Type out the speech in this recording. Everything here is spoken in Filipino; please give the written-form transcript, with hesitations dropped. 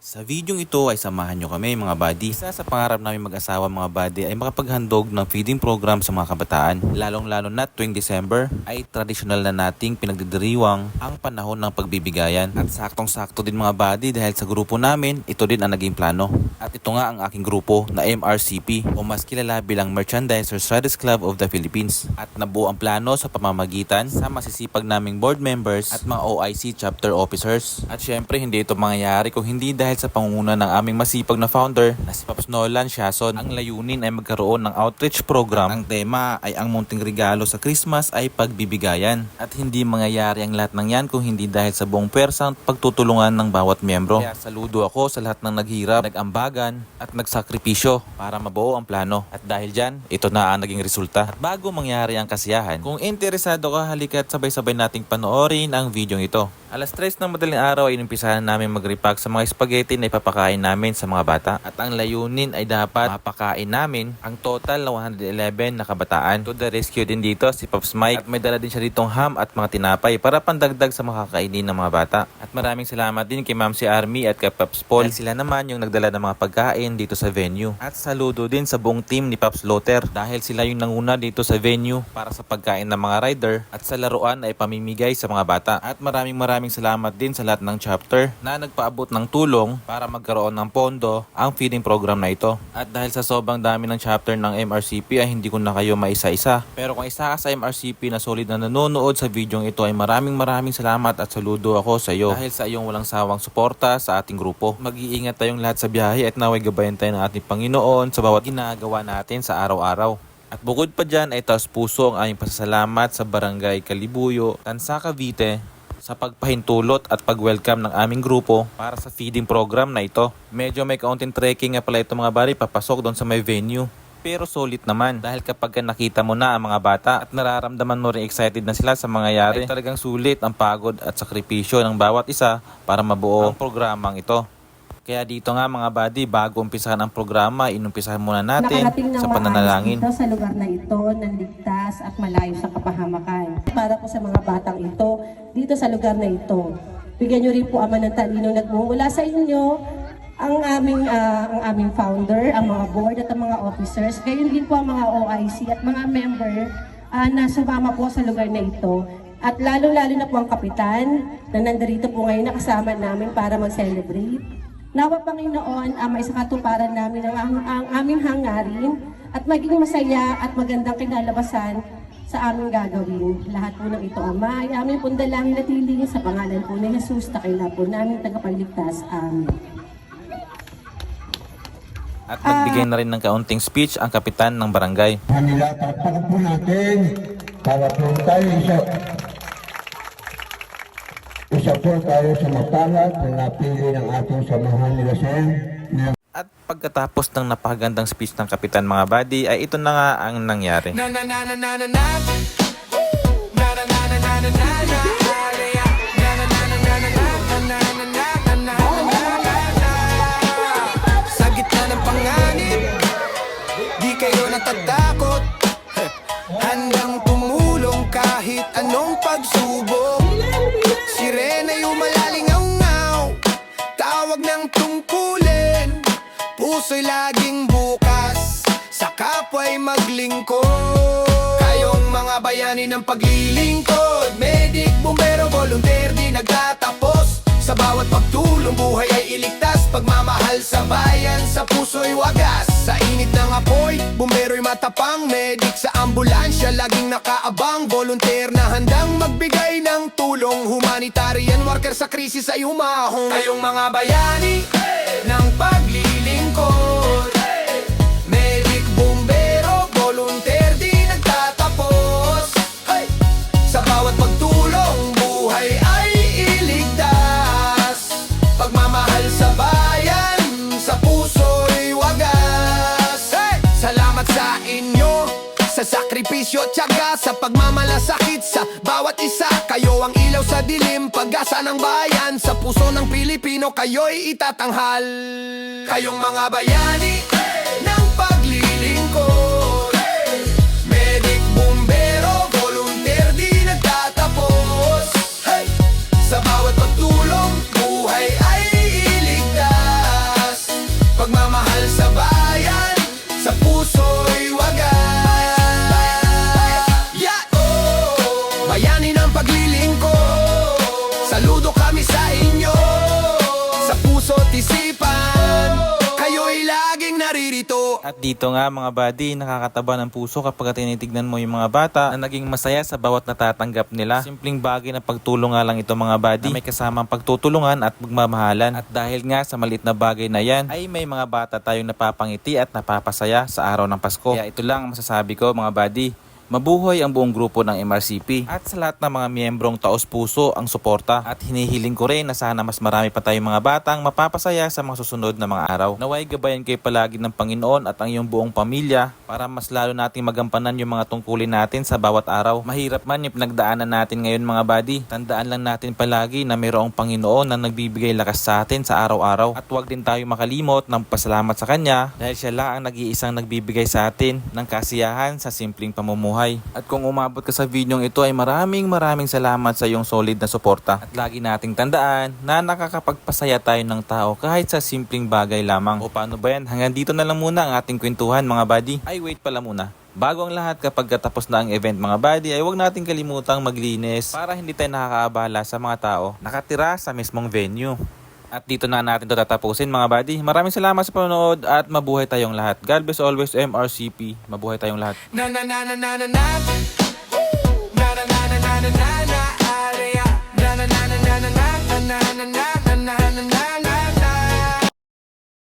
Sa videong ito ay samahan nyo kami mga buddy. Isa sa pangarap namin mag-asawa mga buddy ay makapaghandog ng feeding program sa mga kabataan. Lalong-lalo na tuwing December ay tradisyonal na nating pinagdidiriwang ang panahon ng pagbibigayan. At saktong-sakto din mga buddy dahil sa grupo namin, ito din ang naging plano. At ito nga ang aking grupo na MRCP o mas kilala bilang Merchandisers Riders Club of the Philippines. At nabuo ang plano sa pamamagitan sa masisipag naming board members at mga OIC chapter officers. At syempre hindi ito mangyayari kung hindi dahil sa pangunguna ng aming masipag na founder na si Pops Nolan Siason. Ang layunin ay magkaroon ng outreach program. Ang tema ay ang munting regalo sa Christmas ay pagbibigayan. At hindi mangyayari ang lahat ng yan kung hindi dahil sa buong pwersang pagtutulungan ng bawat miyembro. Kaya saludo ako sa lahat ng naghirap, nag-ambagan at nagsakripisyo para mabuo ang plano. At dahil dyan, ito na ang naging resulta. At bago mangyari ang kasiyahan, kung interesado ka, halika't sabay-sabay nating panoorin ang video ito. Alas 3 ng madaling araw ay inumpisahan namin mag-repack sa mga spaghetti na ipapakain namin sa mga bata. At ang layunin ay dapat mapakain namin ang total na 111 na kabataan. To the rescue din dito si Pops Mike at may dala din siya ditong ham at mga tinapay para pandagdag sa makakainin ng mga bata. At maraming salamat din kay Ma'am si Army at kay Pops Paul. Dahil sila naman yung nagdala ng mga pagkain dito sa venue. At saludo din sa buong team ni Pops Loter dahil sila yung nanguna dito sa venue para sa pagkain ng mga rider at sa laruan ay pamimigay sa mga bata. At maraming salamat din sa lahat ng chapter na nagpaabot ng tulong para magkaroon ng pondo ang feeding program na ito. At dahil sa sobrang dami ng chapter ng MRCP ay hindi ko na kayo maisa-isa. Pero kung isa ka sa MRCP na solid na nanonood sa videong ito ay maraming salamat at saludo ako sa iyo dahil sa iyong walang sawang suporta sa ating grupo. Mag-iingat tayong lahat sa biyahe at naway gabayan tayo ng ating Panginoon sa bawat ginagawa natin sa araw-araw. At bukod pa dyan ay taos puso ang aming pasasalamat sa Barangay Kalibuyo, Tansa, Cavite sa pagpahintulot at pag-welcome ng aming grupo para sa feeding program na ito. Medyo may kaunting trekking nga pala ito mga bari papasok doon sa may venue. Pero solid naman dahil kapag nakita mo na ang mga bata at nararamdaman mo rin excited na sila sa mangyayari ay talagang sulit ang pagod at sakripisyo ng bawat isa para mabuo ang programang ito. Kaya dito nga mga buddy, bago umpisahan ang programa, inumpisahan muna natin sa pananalangin. Dito sa lugar na ito, ng ligtas at malayo sa kapahamakan. Para po sa mga batang ito, dito sa lugar na ito, bigyan nyo rin po ama ng talino nagmumula sa inyo, ang aming founder, ang mga board at ang mga officers, gayon din po ang mga OIC at mga member na sumama po sa lugar na ito. At lalo-lalo na po ang kapitan na nandarito po ngayon nakasama namin para mag-celebrate. Nawa Panginoon, may sakatuparan namin ang aming hangarin at maging masaya at magandang kinalabasan sa aming gagawin. Lahat po ng ito, Ama, ay aming pong dalangin at hilingin sa pangalan po ni Jesus, takila po namin tagapagligtas. Amen. At nagbigay na rin ng kaunting speech ang kapitan ng barangay. Manila, takpakan po natin para po tayo isa po tayo sa mapalad na napili ng ating samahan nila Sen. At pagkatapos ng napakagandang speech ng kapitan mga buddy ay ito na nga ang nangyari. Sa gitna ng panganib, di kayo natatakot. Handang tumulong kahit anong pagsubok. Sirena yung malalingaw-ngaw, tawag ng tungkulin. Puso'y laging bukas, sa kapwa'y maglingkod. Kayong mga bayani ng paglilingkod, medic, bumbero, volunteer, di nagtatapos. Sa bawat pagtulong buhay ay iligtas, pagmamahal sa bayan, sa puso'y wagas. Sa init ng apoy, bumbero'y matapang, medic sa ambulansya, laging nakaabang. Volunteer na handang magbigay ng tulong, humanitarian worker sa krisis ay umahong. Kayong mga bayani ng paglilingkod, medic, bumbero, volunteer, di nagtatapos. Sa bawat pagtulong buhay ay iligtas, pagmamahal sa bayan, sa puso'y wagas. Salamat sa inyo, sa sakripisyo, tiyaga, sa pagmamalasakit sa bawat isa. Kayo ang ilaw sa dilim, pag-asa ng bayan, sa puso ng Pilipino kayo'y itatanghal. Kayong mga bayani ng paglilingkod, medic, bumbero, volunteer, di nagtatapos. Sa bawat pagtulong buhay ay iligtas, isipan, kayo'y laging naririto. At dito nga mga buddy, nakakataba ng puso kapag tinitignan mo yung mga bata na naging masaya sa bawat natatanggap nila. Simpleng bagay na pagtulong nga lang ito mga buddy, na may kasamang pagtutulungan at magmamahalan. At dahil nga sa maliit na bagay na yan, ay may mga bata tayong napapangiti at napapasaya sa araw ng Pasko. Kaya ito lang ang masasabi ko mga buddy. Mabuhay ang buong grupo ng MRCP at sa lahat ng mga miyembrong taos-puso ang suporta, at hinihiling ko rin na sana mas marami pa tayong mga batang mapapasaya sa mga susunod na mga araw. Naway gabayan kayo palagi ng Panginoon at ang iyong buong pamilya para mas lalo nating magampanan yung mga tungkulin natin sa bawat araw. Mahirap man yung pinagdaanan natin ngayon mga buddy, tandaan lang natin palagi na mayroong Panginoon na nagbibigay lakas sa atin sa araw-araw, at huwag din tayo makalimot ng pasalamat sa Kanya dahil siya lang ang nag-iisang nagbibigay sa atin ng kasiyahan sa simpleng pamumuhay. At kung umabot ka sa videong ito ay maraming salamat sa iyong solid na suporta. At lagi nating tandaan na nakakapagpasaya tayo ng tao kahit sa simpleng bagay lamang. O paano ba yan? Hanggang dito na lang muna ang ating kwentuhan mga buddy. Ay wait pala muna. Bago ang lahat, kapag katapos na ang event mga buddy, ay huwag nating kalimutang maglinis para hindi tayo nakakaabala sa mga tao nakatira sa mismong venue. At dito na natin ito tatapusin mga buddy. Maraming salamat sa panonood at mabuhay tayong lahat. God bless always, MRCP. Mabuhay tayong lahat. Na na na na na na na na na na na na na